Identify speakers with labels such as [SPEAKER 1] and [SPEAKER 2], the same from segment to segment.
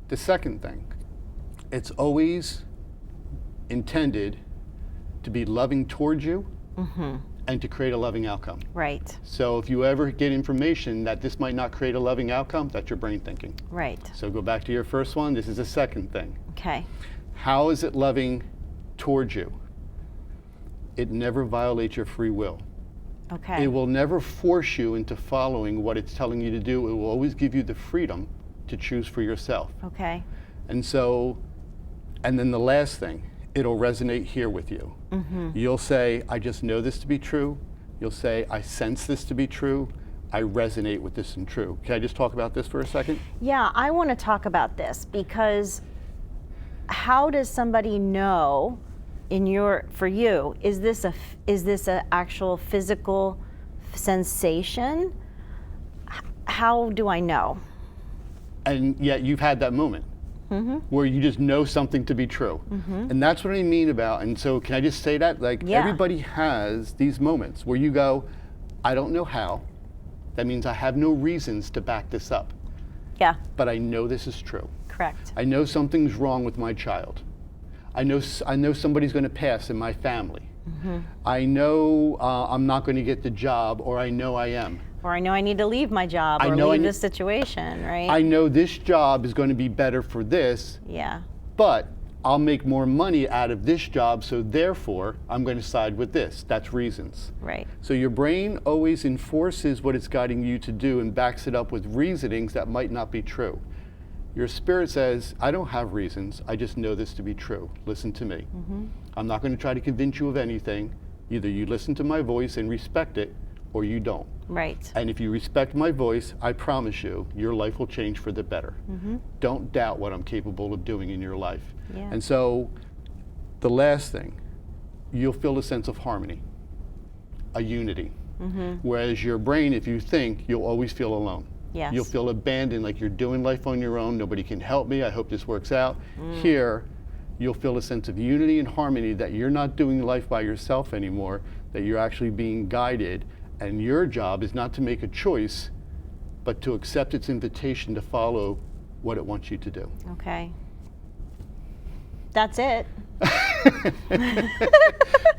[SPEAKER 1] The second thing, it's always intended to be loving towards you and to create a loving outcome.
[SPEAKER 2] Right.
[SPEAKER 1] So if you ever get information that this might not create a loving outcome, that's your brain thinking.
[SPEAKER 2] Right.
[SPEAKER 1] So go back to your first one. This is the second thing.
[SPEAKER 2] Okay.
[SPEAKER 1] How is it loving towards you? It never violates your free will.
[SPEAKER 2] Okay.
[SPEAKER 1] It will never force you into following what it's telling you to do. It will always give you the freedom to choose for yourself.
[SPEAKER 2] Okay.
[SPEAKER 1] And so, and then the last thing, it'll resonate here with you. You'll say, I just know this to be true. You'll say, I sense this to be true. I resonate with this and true. Can I just talk about this for a second?
[SPEAKER 2] Yeah, I want to talk about this because how does somebody know for you, is this a actual physical sensation? How do I know?
[SPEAKER 1] And yet you've had that moment where you just know something to be true. And that's what I mean about, and so can I just say that? Like everybody has these moments where you go, I don't know how. That means I have no reasons to back this up.
[SPEAKER 2] Yeah.
[SPEAKER 1] But I know this is true.
[SPEAKER 2] Correct.
[SPEAKER 1] I know something's wrong with my child. I know somebody's going to pass in my family. I know I'm not going to get the job, or I know I am.
[SPEAKER 2] Or I know I need to leave my job or leave this situation, right?
[SPEAKER 1] I know this job is going to be better for this.
[SPEAKER 2] Yeah.
[SPEAKER 1] But I'll make more money out of this job, so therefore I'm going to side with this. That's reasons.
[SPEAKER 2] Right.
[SPEAKER 1] So your brain always enforces what it's guiding you to do and backs it up with reasonings that might not be true. Your spirit says, I don't have reasons, I just know this to be true. Listen to me. I'm not going to try to convince you of anything. Either you listen to my voice and respect it, or you don't.
[SPEAKER 2] Right.
[SPEAKER 1] And if you respect my voice, I promise you, your life will change for the better. Don't doubt what I'm capable of doing in your life.
[SPEAKER 2] Yeah.
[SPEAKER 1] And so, the last thing, you'll feel a sense of harmony, a unity. Whereas your brain, if you think, you'll always feel alone.
[SPEAKER 2] Yes.
[SPEAKER 1] You'll feel abandoned, like you're doing life on your own, nobody can help me, I hope this works out. Here, you'll feel a sense of unity and harmony that you're not doing life by yourself anymore, that you're actually being guided, and your job is not to make a choice, but to accept its invitation to follow what it wants you to do.
[SPEAKER 2] Okay. That's it.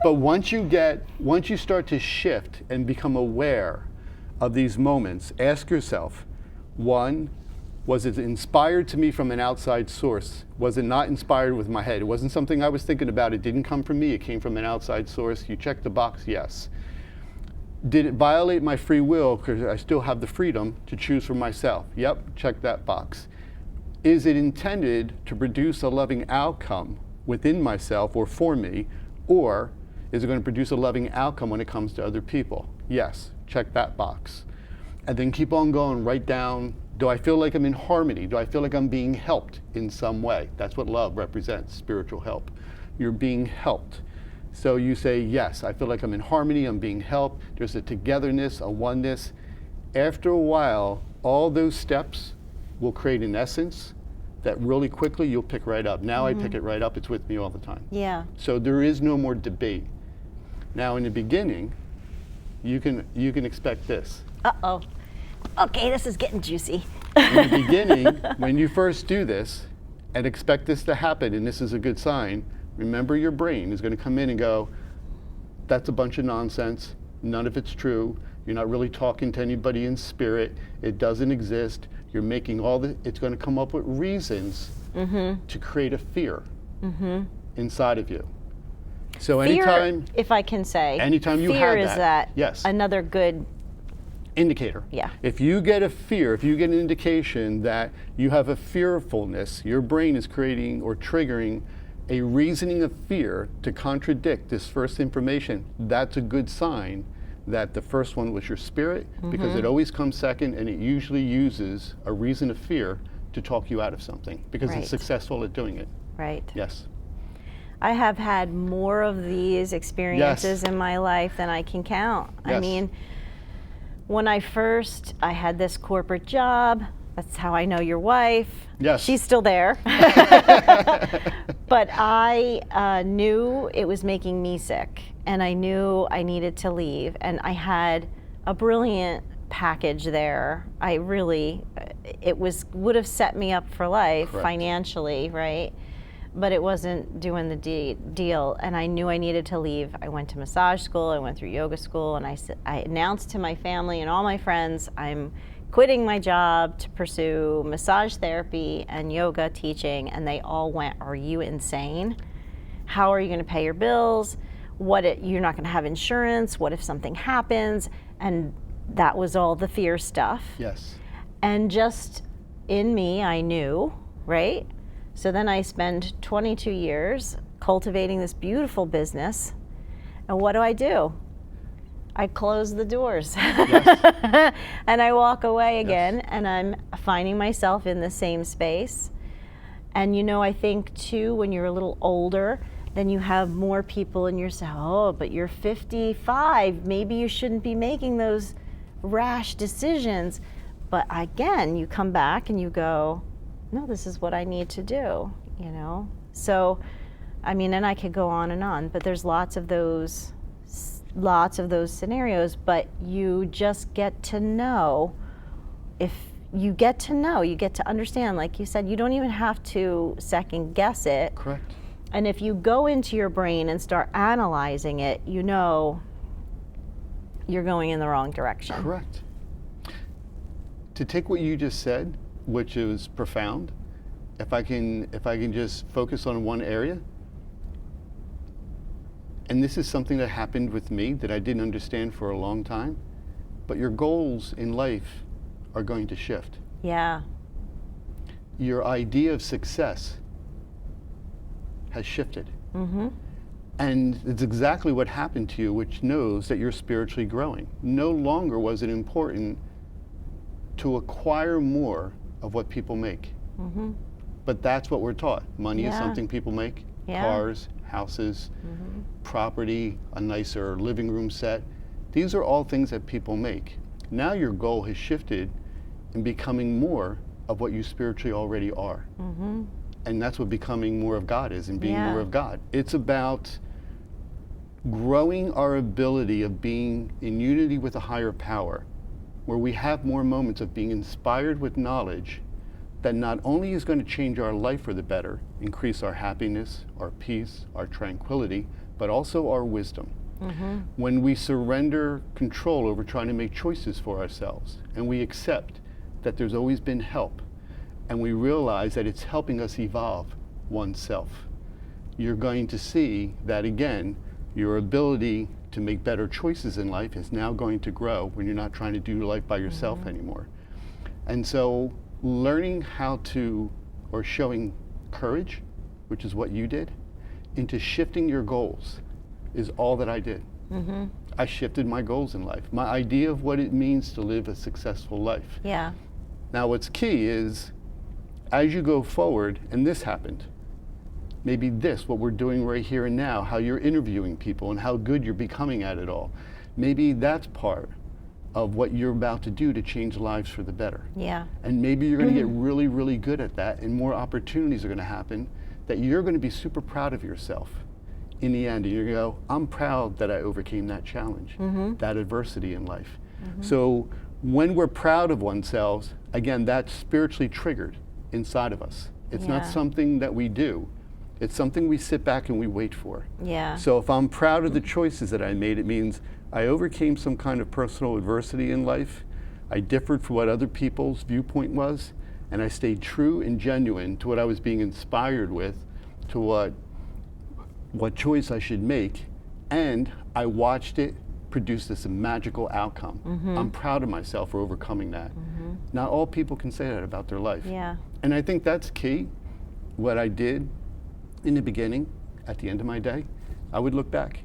[SPEAKER 1] But once you start to shift and become aware of these moments, ask yourself, one, was it inspired to me from an outside source? Was it not inspired with my head? It wasn't something I was thinking about. It didn't come from me. It came from an outside source. You check the box, yes. Did it violate my free will because I still have the freedom to choose for myself? Yep, check that box. Is it intended to produce a loving outcome within myself or for me, or is it going to produce a loving outcome when it comes to other people? Yes, check that box. And then keep on going right down, do I feel like I'm in harmony? Do I feel like I'm being helped in some way? That's what love represents, spiritual help. You're being helped. So you say, yes, I feel like I'm in harmony, I'm being helped. There's a togetherness, a oneness. After a while, all those steps will create an essence that really quickly you'll pick right up. Now I pick it right up, it's with me all the time.
[SPEAKER 2] Yeah.
[SPEAKER 1] So there is no more debate. Now in the beginning, you can expect this.
[SPEAKER 2] Uh-oh. Okay, this is getting juicy.
[SPEAKER 1] In the beginning, when you first do this and expect this to happen, and this is a good sign, remember your brain is going to come in and go, that's a bunch of nonsense, none of it's true, you're not really talking to anybody in spirit, it doesn't exist, you're making it's going to come up with reasons to create a fear inside of you. So
[SPEAKER 2] fear,
[SPEAKER 1] anytime,
[SPEAKER 2] if I can say,
[SPEAKER 1] anytime you
[SPEAKER 2] fear
[SPEAKER 1] have
[SPEAKER 2] is that
[SPEAKER 1] yes,
[SPEAKER 2] another good
[SPEAKER 1] indicator.
[SPEAKER 2] Yeah.
[SPEAKER 1] If you get a fear, if you get an indication that you have a fearfulness, your brain is creating or triggering a reasoning of fear to contradict this first information, that's a good sign that the first one was your spirit, because it always comes second, and it usually uses a reason of fear to talk you out of something, because it's successful at doing it.
[SPEAKER 2] Right.
[SPEAKER 1] Yes.
[SPEAKER 2] I have had more of these experiences in my life than I can count.
[SPEAKER 1] Yes.
[SPEAKER 2] I mean, when I had this corporate job, that's how I know your wife.
[SPEAKER 1] Yes.
[SPEAKER 2] She's still there. But I knew it was making me sick, and I knew I needed to leave, and I had a brilliant package there. would have set me up for life.
[SPEAKER 1] Correct.
[SPEAKER 2] Financially, right? But it wasn't doing the deal, and I knew I needed to leave. I went to massage school, I went through yoga school, and I announced to my family and all my friends, I'm quitting my job to pursue massage therapy and yoga teaching, and they all went, are you insane? How are you going to pay your bills? You're not going to have insurance? What if something happens? And that was all the fear stuff.
[SPEAKER 1] Yes.
[SPEAKER 2] And just in me, I knew, right? So then I spend 22 years cultivating this beautiful business. And what do? I close the doors.
[SPEAKER 1] Yes.
[SPEAKER 2] And I walk away again,
[SPEAKER 1] Yes.
[SPEAKER 2] and I'm finding myself in the same space. And I think too, when you're a little older, then you have more people in your say, oh, but you're 55, maybe you shouldn't be making those rash decisions. But again, you come back and you go, no, this is what I need to do, So, and I could go on and on, but there's lots of those scenarios, but you just get to know. If you get to understand, like you said, you don't even have to second guess it.
[SPEAKER 1] Correct.
[SPEAKER 2] And if you go into your brain and start analyzing it, you're going in the wrong direction.
[SPEAKER 1] Correct. To take what you just said, which is profound, if I can just focus on one area, and this is something that happened with me that I didn't understand for a long time, but your goals in life are going to shift.
[SPEAKER 2] Yeah.
[SPEAKER 1] Your idea of success has shifted.
[SPEAKER 2] Mm-hmm.
[SPEAKER 1] And it's exactly what happened to you, which knows that you're spiritually growing. No longer was it important to acquire more of what people make.
[SPEAKER 2] Mm-hmm.
[SPEAKER 1] But that's what we're taught. Money is
[SPEAKER 2] Yeah.
[SPEAKER 1] something people make.
[SPEAKER 2] Yeah.
[SPEAKER 1] Cars, houses,
[SPEAKER 2] Mm-hmm.
[SPEAKER 1] property, a nicer living room set. These are all things that people make. Now your goal has shifted in becoming more of what you spiritually already are.
[SPEAKER 2] Mm-hmm.
[SPEAKER 1] And that's what becoming more of God is, and being
[SPEAKER 2] Yeah.
[SPEAKER 1] more of God. It's about growing our ability of being in unity with a higher power, where we have more moments of being inspired with knowledge that not only is going to change our life for the better, increase our happiness, our peace, our tranquility, but also our wisdom.
[SPEAKER 2] Mm-hmm.
[SPEAKER 1] When we surrender control over trying to make choices for ourselves, and we accept that there's always been help, and we realize that it's helping us evolve oneself, you're going to see that again, your ability to make better choices in life is now going to grow when you're not trying to do life by yourself anymore. And so learning how to, or showing courage, which is what you did, into shifting your goals is all that I did.
[SPEAKER 2] Mm-hmm.
[SPEAKER 1] I shifted my goals in life, my idea of what it means to live a successful life.
[SPEAKER 2] Yeah.
[SPEAKER 1] Now what's key is, as you go forward, and this happened, maybe what we're doing right here and now, how you're interviewing people and how good you're becoming at it all, maybe that's part of what you're about to do to change lives for the better.
[SPEAKER 2] Yeah.
[SPEAKER 1] And maybe you're going to get really, really good at that, and more opportunities are going to happen that you're going to be super proud of yourself in the end. And you're going to go, I'm proud that I overcame that challenge, that adversity in life. So when we're proud of oneself, again, that's spiritually triggered inside of us. It's not
[SPEAKER 2] Yeah.
[SPEAKER 1] something that we do. It's something we sit back and we wait for.
[SPEAKER 2] Yeah.
[SPEAKER 1] So if I'm proud of the choices that I made, it means I overcame some kind of personal adversity in life. I differed from what other people's viewpoint was, and I stayed true and genuine to what I was being inspired with, to what choice I should make, and I watched it produce this magical outcome. I'm proud of myself for overcoming that. Not all people can say that about their life.
[SPEAKER 2] Yeah.
[SPEAKER 1] And I think that's key. What I did in the beginning, at the end of my day, I would look back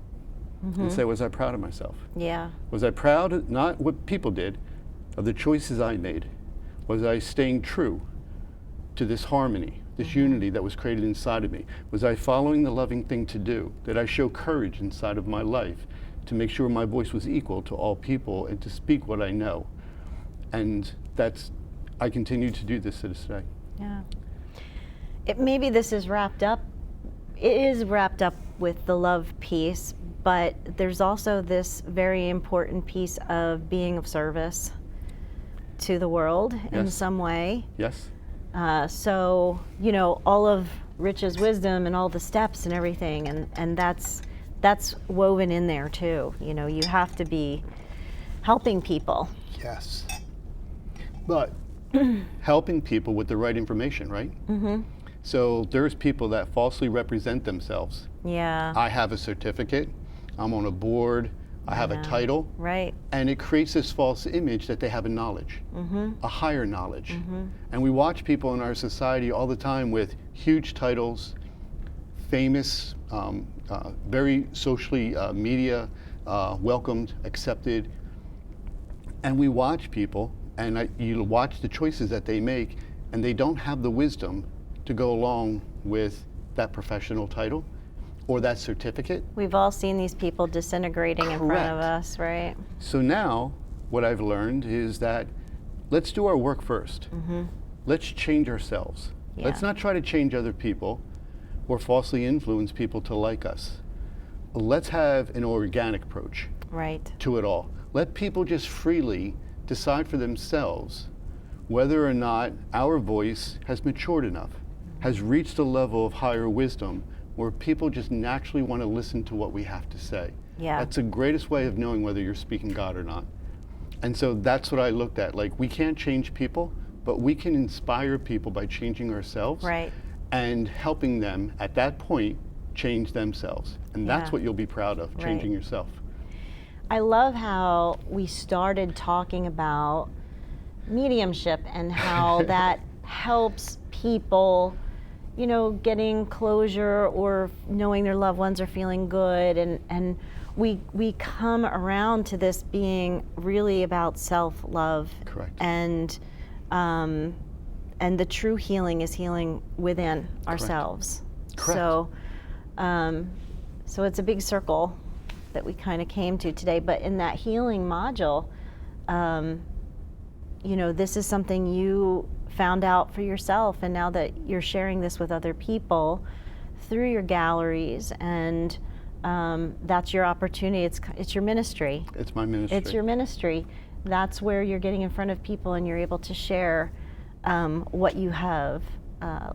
[SPEAKER 1] and say, was I proud of myself?
[SPEAKER 2] Yeah.
[SPEAKER 1] Was I proud, not what people did, of the choices I made? Was I staying true to this harmony, this unity that was created inside of me? Was I following the loving thing to do? Did I show courage inside of my life to make sure my voice was equal to all people and to speak what I know? And I continue to do this to this day.
[SPEAKER 2] Yeah. Maybe this is wrapped up. It is wrapped up with the love piece, but there's also this very important piece of being of service. to the world in
[SPEAKER 1] Yes.
[SPEAKER 2] some way.
[SPEAKER 1] Yes.
[SPEAKER 2] So, you know, all of Rich's wisdom and all the steps and everything, and that's woven in there too. You know, you have to be helping people.
[SPEAKER 1] Yes. But helping people with the right information, right?
[SPEAKER 2] Mm-hmm.
[SPEAKER 1] So there's people that falsely represent themselves.
[SPEAKER 2] Yeah.
[SPEAKER 1] I have a certificate, I'm on a board, I have a title,
[SPEAKER 2] Right.
[SPEAKER 1] and it creates this false image that they have a knowledge, a higher knowledge. And we watch people in our society all the time with huge titles, famous, very socially media welcomed, accepted, and we watch people, and you watch the choices that they make, and they don't have the wisdom to go along with that professional title or that certificate.
[SPEAKER 2] We've all seen these people disintegrating in front of
[SPEAKER 1] Correct.
[SPEAKER 2] us, right?
[SPEAKER 1] So now, what I've learned is that let's do our work first. Let's change ourselves.
[SPEAKER 2] Yeah.
[SPEAKER 1] Let's not try to change other people or falsely influence people to like us. Let's have an organic approach
[SPEAKER 2] Right.
[SPEAKER 1] to it all. Let people just freely decide for themselves whether or not our voice has matured enough, has reached a level of higher wisdom where people just naturally want to listen to what we have to say.
[SPEAKER 2] Yeah.
[SPEAKER 1] That's the greatest way of knowing whether you're speaking God or not. And so that's what I looked at. Like, we can't change people, but we can inspire people by changing ourselves
[SPEAKER 2] Right.
[SPEAKER 1] and helping them at that point change themselves. And that's
[SPEAKER 2] Yeah.
[SPEAKER 1] what you'll be proud of, changing
[SPEAKER 2] Right.
[SPEAKER 1] yourself.
[SPEAKER 2] I love how we started talking about mediumship and how that helps people, you know, getting closure or knowing their loved ones are feeling good, and we come around to this being really about self-love.
[SPEAKER 1] Correct.
[SPEAKER 2] And the true healing is healing within ourselves.
[SPEAKER 1] Correct.
[SPEAKER 2] So it's a big circle that we kind of came to today. But in that healing module, you know, this is something you found out for yourself, and now that you're sharing this with other people through your galleries, and that's your opportunity. It's your ministry.
[SPEAKER 1] It's my ministry.
[SPEAKER 2] It's your ministry. That's where you're getting in front of people and you're able to share what you have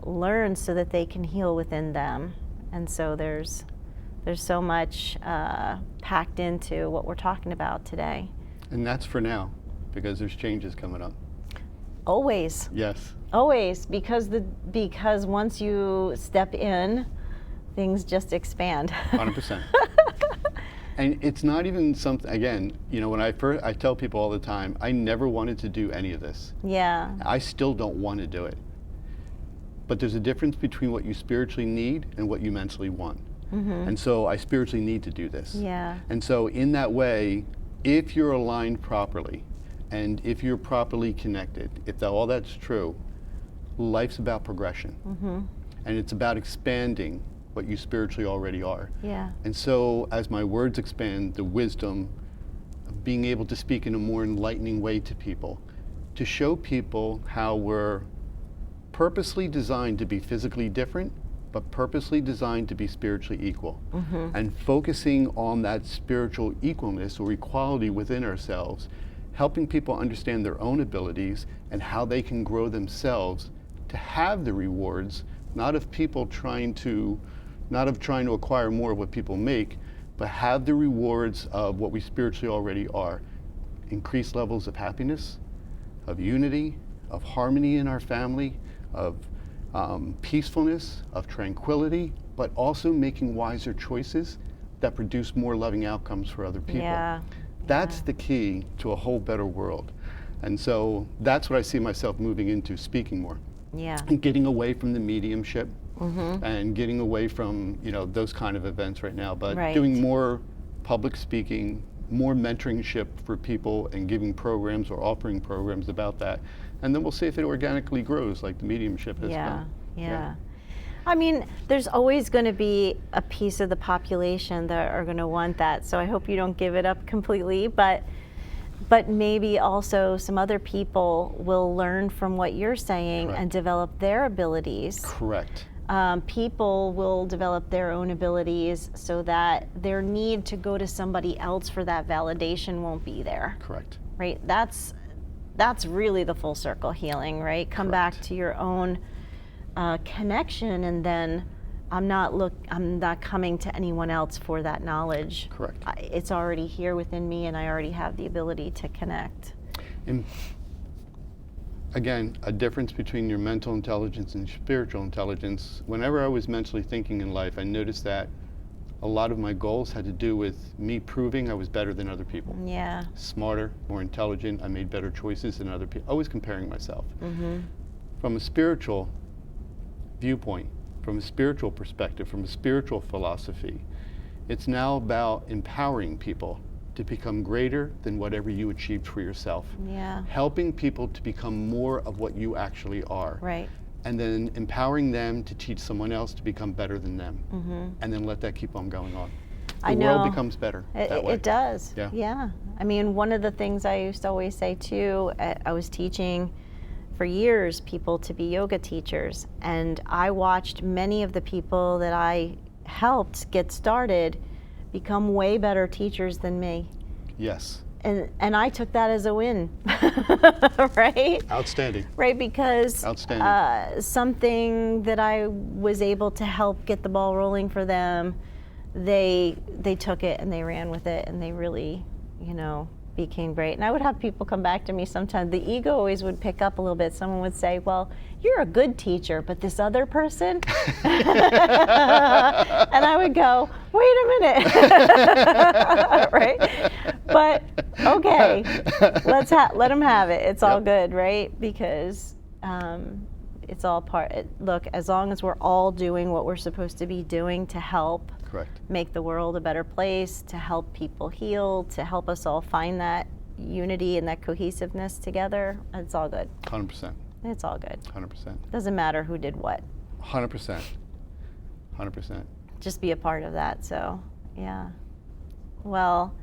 [SPEAKER 2] learned so that they can heal within them. And so there's so much packed into what we're talking about today.
[SPEAKER 1] And that's for now, because there's changes coming up.
[SPEAKER 2] Always,
[SPEAKER 1] Yes.
[SPEAKER 2] always, because once you step in, things just expand.
[SPEAKER 1] 100%. And it's not even something, again, you know, when I tell people all the time, I never wanted to do any of this.
[SPEAKER 2] Yeah,
[SPEAKER 1] I still don't want to do it. But there's a difference between what you spiritually need and what you mentally want. And so I spiritually need to do this.
[SPEAKER 2] yeah,
[SPEAKER 1] And so in that way, if you're aligned properly, and if you're properly connected, if all that's true, life's about progression. And it's about expanding what you spiritually already are.
[SPEAKER 2] yeah,
[SPEAKER 1] And so as my words expand, the wisdom of being able to speak in a more enlightening way to people, to show people how we're purposely designed to be physically different, but purposely designed to be spiritually equal. And focusing on that spiritual equalness or equality within ourselves, helping people understand their own abilities and how they can grow themselves to have the rewards, not of trying to acquire more of what people make, but have the rewards of what we spiritually already are. Increased levels of happiness, of unity, of harmony in our family, of peacefulness, of tranquility, but also making wiser choices that produce more loving outcomes for other people.
[SPEAKER 2] yeah.
[SPEAKER 1] That's the key to a whole better world. And so that's what I see myself moving into, speaking more.
[SPEAKER 2] Yeah.
[SPEAKER 1] And getting away from the mediumship and getting away from, you know, those kind of events right now, but
[SPEAKER 2] Right.
[SPEAKER 1] doing more public speaking, more mentorship for people, and giving programs or offering programs about that. And then we'll see if it organically grows like the mediumship has
[SPEAKER 2] Yeah,
[SPEAKER 1] done.
[SPEAKER 2] yeah. I mean, there's always going to be a piece of the population that are going to want that. So I hope you don't give it up completely, but maybe also some other people will learn from what you're saying
[SPEAKER 1] Correct.
[SPEAKER 2] and develop their abilities.
[SPEAKER 1] Correct.
[SPEAKER 2] People will develop their own abilities so that their need to go to somebody else for that validation won't be there.
[SPEAKER 1] Correct.
[SPEAKER 2] Right? That's that's really the full circle healing, right? Come back
[SPEAKER 1] Correct.
[SPEAKER 2] to your own connection, and then I'm not coming to anyone else for that knowledge.
[SPEAKER 1] Correct.
[SPEAKER 2] It's already here within me, and I already have the ability to connect.
[SPEAKER 1] And again, a difference between your mental intelligence and spiritual intelligence. Whenever I was mentally thinking in life, I noticed that a lot of my goals had to do with me proving I was better than other people.
[SPEAKER 2] Yeah.
[SPEAKER 1] Smarter, more intelligent, I made better choices than other people. Always comparing myself.
[SPEAKER 2] Mm-hmm.
[SPEAKER 1] From a spiritual viewpoint, from a spiritual perspective, from a spiritual philosophy, it's now about empowering people to become greater than whatever you achieved for yourself.
[SPEAKER 2] Yeah.
[SPEAKER 1] Helping people to become more of what you actually are.
[SPEAKER 2] Right.
[SPEAKER 1] And then empowering them to teach someone else to become better than them.
[SPEAKER 2] Mm-hmm.
[SPEAKER 1] And then let that keep on going on.
[SPEAKER 2] I
[SPEAKER 1] The
[SPEAKER 2] know.
[SPEAKER 1] world becomes better that way.
[SPEAKER 2] It does.
[SPEAKER 1] Yeah.
[SPEAKER 2] Yeah. I mean, one of the things I used to always say too, I was teaching for years people to be yoga teachers, and I watched many of the people that I helped get started become way better teachers than me.
[SPEAKER 1] Yes.
[SPEAKER 2] And I took that as a win, right?
[SPEAKER 1] Outstanding.
[SPEAKER 2] Right, because
[SPEAKER 1] Outstanding.
[SPEAKER 2] something that I was able to help get the ball rolling for them, they took it and they ran with it, and they really, became great. And I would have people come back to me sometimes. The ego always would pick up a little bit. Someone would say, well, you're a good teacher, but this other person? And I would go, wait a minute. Right? But okay, let them have it. It's all good, right? Because it's all look, as long as we're all doing what we're supposed to be doing to help
[SPEAKER 1] Correct.
[SPEAKER 2] make the world a better place, to help people heal, to help us all find that unity and that cohesiveness together, it's all good.
[SPEAKER 1] 100%.
[SPEAKER 2] It's all good.
[SPEAKER 1] 100%.
[SPEAKER 2] Doesn't matter who did what.
[SPEAKER 1] 100%. 100%.
[SPEAKER 2] Just be a part of that. So, yeah. Well,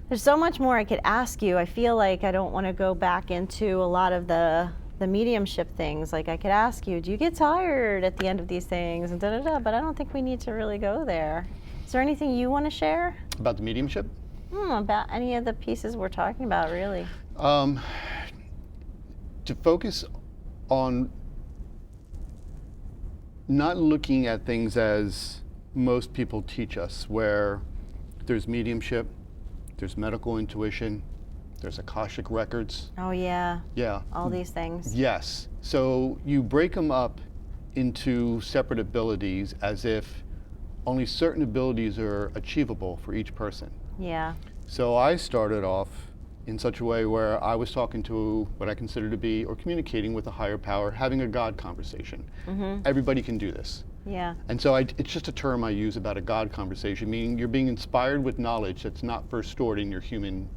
[SPEAKER 2] there's so much more I could ask you. I feel like I don't want to go back into a lot of the mediumship things. Like, I could ask you, do you get tired at the end of these things, and but I don't think we need to really go there. Is there anything you want to share?
[SPEAKER 1] About the mediumship?
[SPEAKER 2] About any of the pieces we're talking about, really.
[SPEAKER 1] To focus on not looking at things as most people teach us, where there's mediumship, there's medical intuition, there's Akashic records.
[SPEAKER 2] Oh, yeah.
[SPEAKER 1] Yeah.
[SPEAKER 2] All these things.
[SPEAKER 1] Yes. So you break them up into separate abilities as if only certain abilities are achievable for each person.
[SPEAKER 2] Yeah.
[SPEAKER 1] So I started off in such a way where I was talking to what I consider to be, or communicating with a higher power, having a God conversation.
[SPEAKER 2] Mm-hmm.
[SPEAKER 1] Everybody can do this.
[SPEAKER 2] Yeah.
[SPEAKER 1] And so it's just a term I use about a God conversation, meaning you're being inspired with knowledge that's not first stored in your human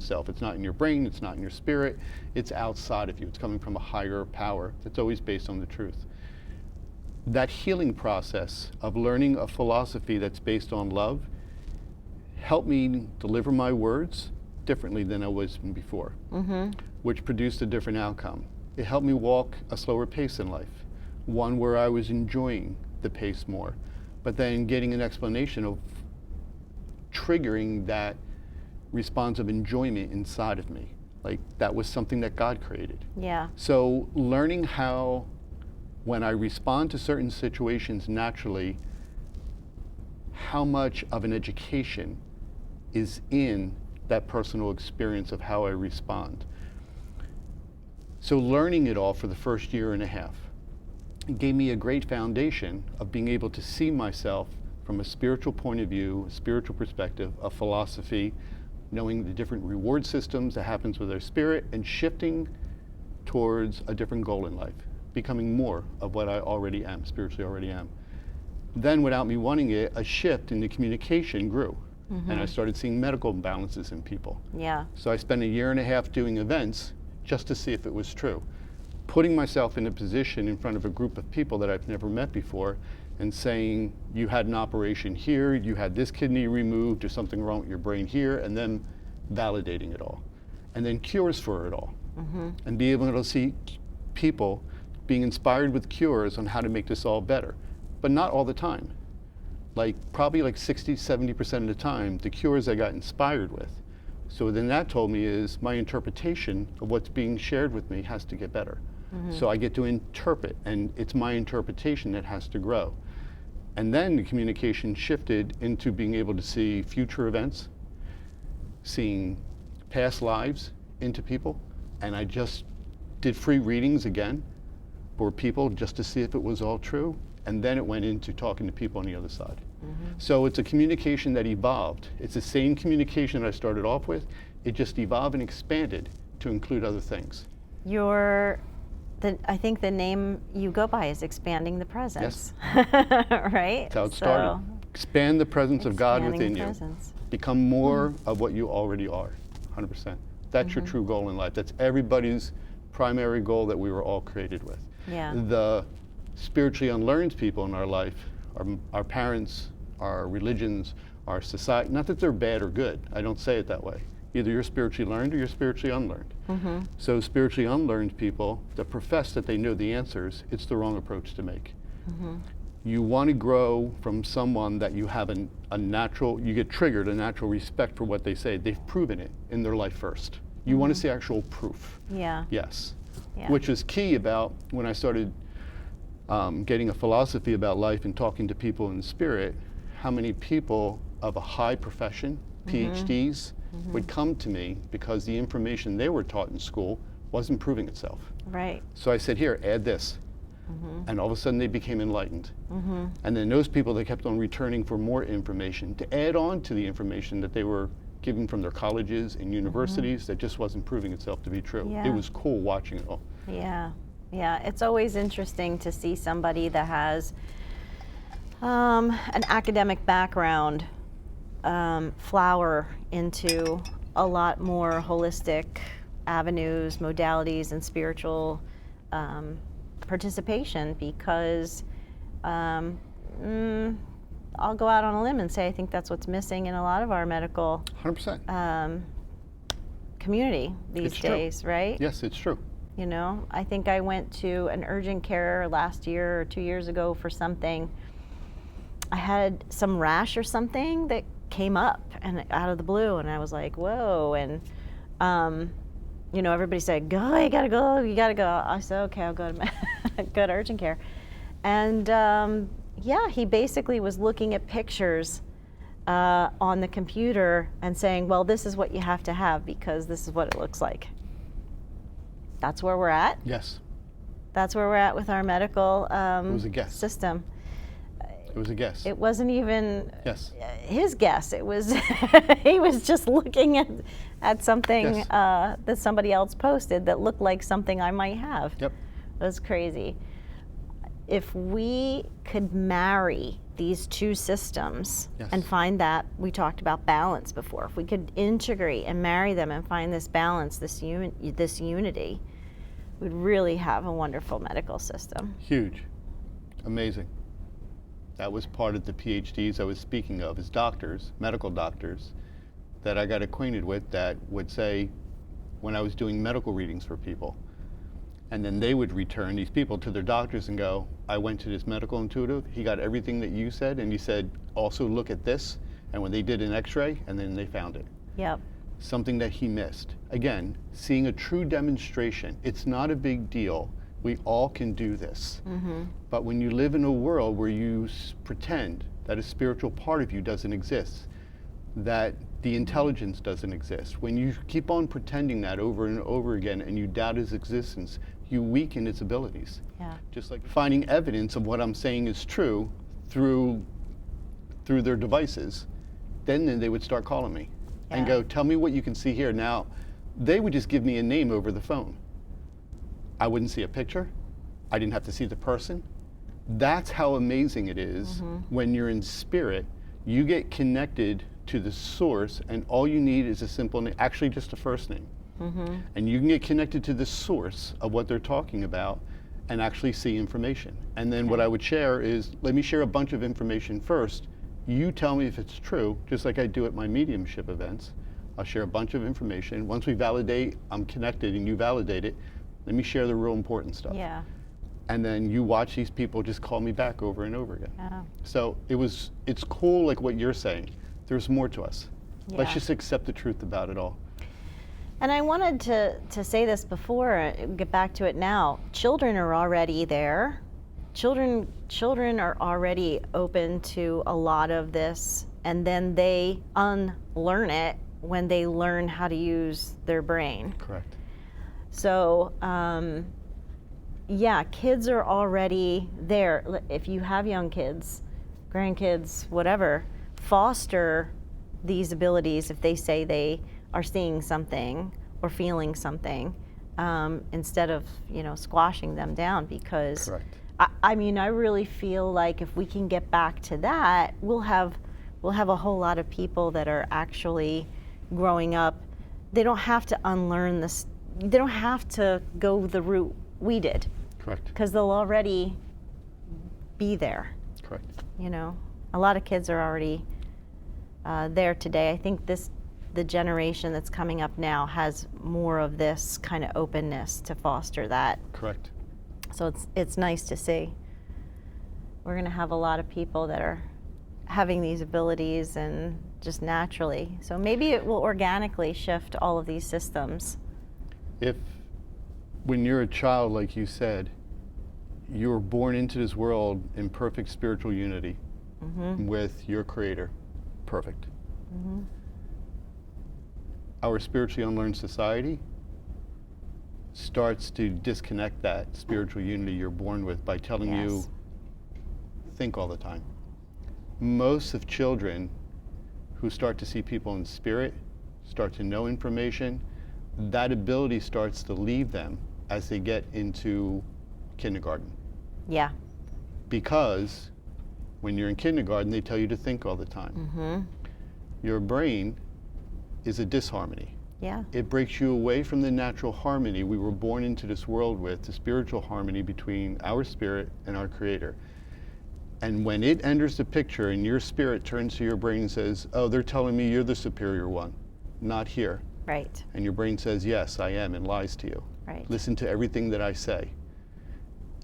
[SPEAKER 1] self. It's not in your brain, it's not in your spirit, it's outside of you. It's coming from a higher power that's always based on the truth. That healing process of learning a philosophy that's based on love helped me deliver my words differently than I was before, which produced a different outcome. It helped me walk a slower pace in life, one where I was enjoying the pace more, but then getting an explanation of triggering that response of enjoyment inside of me. Like, that was something that God created.
[SPEAKER 2] Yeah.
[SPEAKER 1] So learning how, when I respond to certain situations naturally, how much of an education is in that personal experience of how I respond. So learning it all for the first year and a half, it gave me a great foundation of being able to see myself from a spiritual point of view, a spiritual perspective, a philosophy, knowing the different reward systems that happens with our spirit, and shifting towards a different goal in life, becoming more of what I already am, spiritually already am. Then, without me wanting it, a shift in the communication grew, and I started seeing medical imbalances in people.
[SPEAKER 2] Yeah.
[SPEAKER 1] So I spent a year and a half doing events just to see if it was true, putting myself in a position in front of a group of people that I've never met before, and saying, you had an operation here, you had this kidney removed, there's something wrong with your brain here, and then validating it all. And then cures for it all. And be able to see people being inspired with cures on how to make this all better. But not all the time. Probably 60, 70% of the time, the cures I got inspired with So then that told me is my interpretation of what's being shared with me has to get better. So I get to interpret, and it's my interpretation that has to grow. And then the communication shifted into being able to see future events, seeing past lives into people, and I just did free readings again for people just to see if it was all true, and then it went into talking to people on the other side. So it's a communication that evolved. It's the same communication that I started off with, it just evolved and expanded to include other things.
[SPEAKER 2] I think the name you go by is expanding the presence. Right?
[SPEAKER 1] That's how it started. Expand the presence of God within you. Become more of what you already are, 100%. That's your true goal in life. That's everybody's primary goal that we were all created with.
[SPEAKER 2] Yeah.
[SPEAKER 1] The spiritually unlearned people in our life, our parents, our religions, our society, not that they're bad or good, I don't say it that way. Either you're spiritually learned or you're spiritually unlearned. So spiritually unlearned people that profess that they know the answers, it's the wrong approach to make. You want to grow from someone that you have a natural, you get triggered, a natural respect for what they say. They've proven it in their life first. You want to see actual proof.
[SPEAKER 2] Yeah.
[SPEAKER 1] Yes.
[SPEAKER 2] Yeah.
[SPEAKER 1] Which is key about when I started getting a philosophy about life and talking to people in spirit, how many people of a high profession, PhDs, would come to me because the information they were taught in school wasn't proving itself.
[SPEAKER 2] Right.
[SPEAKER 1] So I said, here, add this. And all of a sudden they became enlightened. And then those people, they kept on returning for more information to add on to the information that they were given from their colleges and universities that just wasn't proving itself to be true.
[SPEAKER 2] Yeah.
[SPEAKER 1] It was cool watching it all.
[SPEAKER 2] Yeah. Yeah. It's always interesting to see somebody that has an academic background flower into a lot more holistic avenues, modalities, and spiritual participation, because I'll go out on a limb and say I think that's what's missing in a lot of our medical
[SPEAKER 1] 100%.
[SPEAKER 2] Community these
[SPEAKER 1] It's
[SPEAKER 2] days,
[SPEAKER 1] true.
[SPEAKER 2] right?
[SPEAKER 1] Yes, it's true.
[SPEAKER 2] You know, I think I went to an urgent care last year or 2 years ago for something. I had some rash or something that came up and out of the blue, and I was like, whoa. And you know, everybody said, go, you gotta go, you gotta go. I said, okay, I'll go to go to urgent care. And yeah, he basically was looking at pictures on the computer and saying, well, this is what you have to have because this is what it looks like. That's where we're at.
[SPEAKER 1] Yes.
[SPEAKER 2] That's where we're at with our medical
[SPEAKER 1] It was a guess.
[SPEAKER 2] system.
[SPEAKER 1] It was a guess.
[SPEAKER 2] It wasn't even
[SPEAKER 1] Yes.
[SPEAKER 2] his guess. It was he was just looking at something
[SPEAKER 1] Yes.
[SPEAKER 2] that somebody else posted that looked like something I might have.
[SPEAKER 1] Yep.
[SPEAKER 2] It was crazy. If we could marry these two systems
[SPEAKER 1] Yes.
[SPEAKER 2] and find that, we talked about balance before, if we could integrate and marry them and find this balance, this unity, we'd really have a wonderful medical system.
[SPEAKER 1] Huge. Amazing. That was part of the PhDs I was speaking of as doctors, medical doctors, that I got acquainted with that would say, when I was doing medical readings for people, and then they would return these people to their doctors and go, I went to this medical intuitive, he got everything that you said, and he said, also look at this. And when they did an x-ray, and then they found it.
[SPEAKER 2] Yep.
[SPEAKER 1] Something that he missed. Again, seeing a true demonstration. It's not a big deal. We all can do this. But when you live in a world where you pretend that a spiritual part of you doesn't exist, that the intelligence doesn't exist, when you keep on pretending that over and over again and you doubt its existence, you weaken its abilities.
[SPEAKER 2] Yeah.
[SPEAKER 1] Just like finding evidence of what I'm saying is true through their devices, then they would start calling me and
[SPEAKER 2] Yeah.
[SPEAKER 1] go, tell me what you can see here. Now, they would just give me a name over the phone. I wouldn't see a picture. I didn't have to see the person. That's how amazing it is when you're in spirit. You get connected to the source, and all you need is a simple name, actually just a first name. And you can get connected to the source of what they're talking about and actually see information. And then what I would share is, let me share a bunch of information first. You tell me if it's true, just like I do at my mediumship events. I'll share a bunch of information. Once we validate, I'm connected and you validate it, let me share the real important stuff.
[SPEAKER 2] Yeah.
[SPEAKER 1] And then you watch these people just call me back over and over again.
[SPEAKER 2] Yeah.
[SPEAKER 1] So it's cool like what you're saying. There's more to us. Let's
[SPEAKER 2] Yeah.
[SPEAKER 1] just accept the truth about it all.
[SPEAKER 2] And I wanted to say this before, get back to it now. Children are already there. Children are already open to a lot of this, and then they unlearn it when they learn how to use their brain.
[SPEAKER 1] Correct.
[SPEAKER 2] So, yeah, kids are already there. If you have young kids, grandkids, whatever, foster these abilities if they say they are seeing something or feeling something, instead of, squashing them down, because
[SPEAKER 1] Correct.
[SPEAKER 2] I mean, I really feel like if we can get back to that, we'll have a whole lot of people that are actually growing up. They don't have to unlearn this. They don't have to go the route we did,
[SPEAKER 1] Correct.
[SPEAKER 2] because they'll already be there.
[SPEAKER 1] Correct.
[SPEAKER 2] A lot of kids are already there today. I think the generation that's coming up now has more of this kind of openness to foster that.
[SPEAKER 1] Correct.
[SPEAKER 2] So it's nice to see. We're going to have a lot of people that are having these abilities and just naturally. So maybe it will organically shift all of these systems.
[SPEAKER 1] If, when you're a child, like you said, you're born into this world in perfect spiritual unity with your Creator, perfect. Our spiritually unlearned society starts to disconnect that spiritual unity you're born with by telling you,
[SPEAKER 2] Yes.
[SPEAKER 1] think all the time. Most of children who start to see people in spirit, start to know information, that ability starts to leave them as they get into kindergarten.
[SPEAKER 2] Yeah.
[SPEAKER 1] Because when you're in kindergarten, they tell you to think all the time. Your brain is a disharmony.
[SPEAKER 2] Yeah.
[SPEAKER 1] It breaks you away from the natural harmony we were born into this world with, the spiritual harmony between our spirit and our Creator. And when it enters the picture and your spirit turns to your brain and says, oh, they're telling me you're the superior one, not here.
[SPEAKER 2] Right.
[SPEAKER 1] And your brain says, yes, I am, and lies to you.
[SPEAKER 2] Right.
[SPEAKER 1] Listen to everything that I say.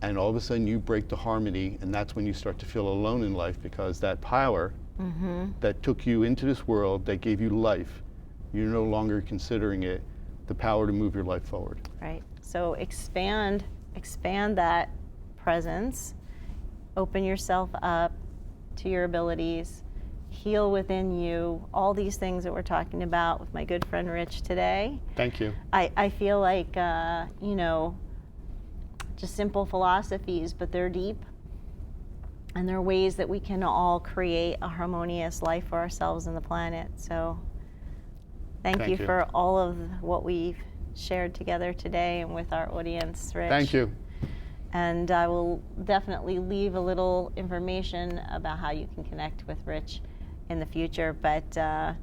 [SPEAKER 1] And all of a sudden you break the harmony, and that's when you start to feel alone in life, because that power that took you into this world, that gave you life, you're no longer considering it the power to move your life forward.
[SPEAKER 2] Right. So expand that presence, open yourself up to your abilities, heal within you, all these things that we're talking about with my good friend Rich today.
[SPEAKER 1] Thank you.
[SPEAKER 2] I feel like, just simple philosophies, but they're deep. And there are ways that we can all create a harmonious life for ourselves and the planet. So thank you for all of what we've shared together today and with our audience, Rich.
[SPEAKER 1] Thank you.
[SPEAKER 2] And I will definitely leave a little information about how you can connect with Rich in the future. But I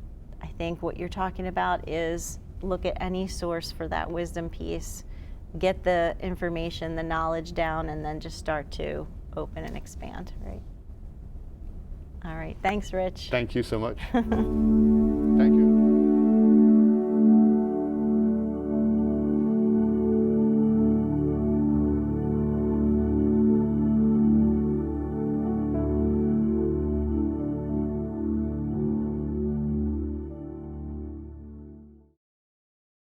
[SPEAKER 2] think what you're talking about is look at any source for that wisdom piece, get the information, the knowledge down, and then just start to open and expand, right? All right. Thanks, Rich.
[SPEAKER 1] Thank you so much.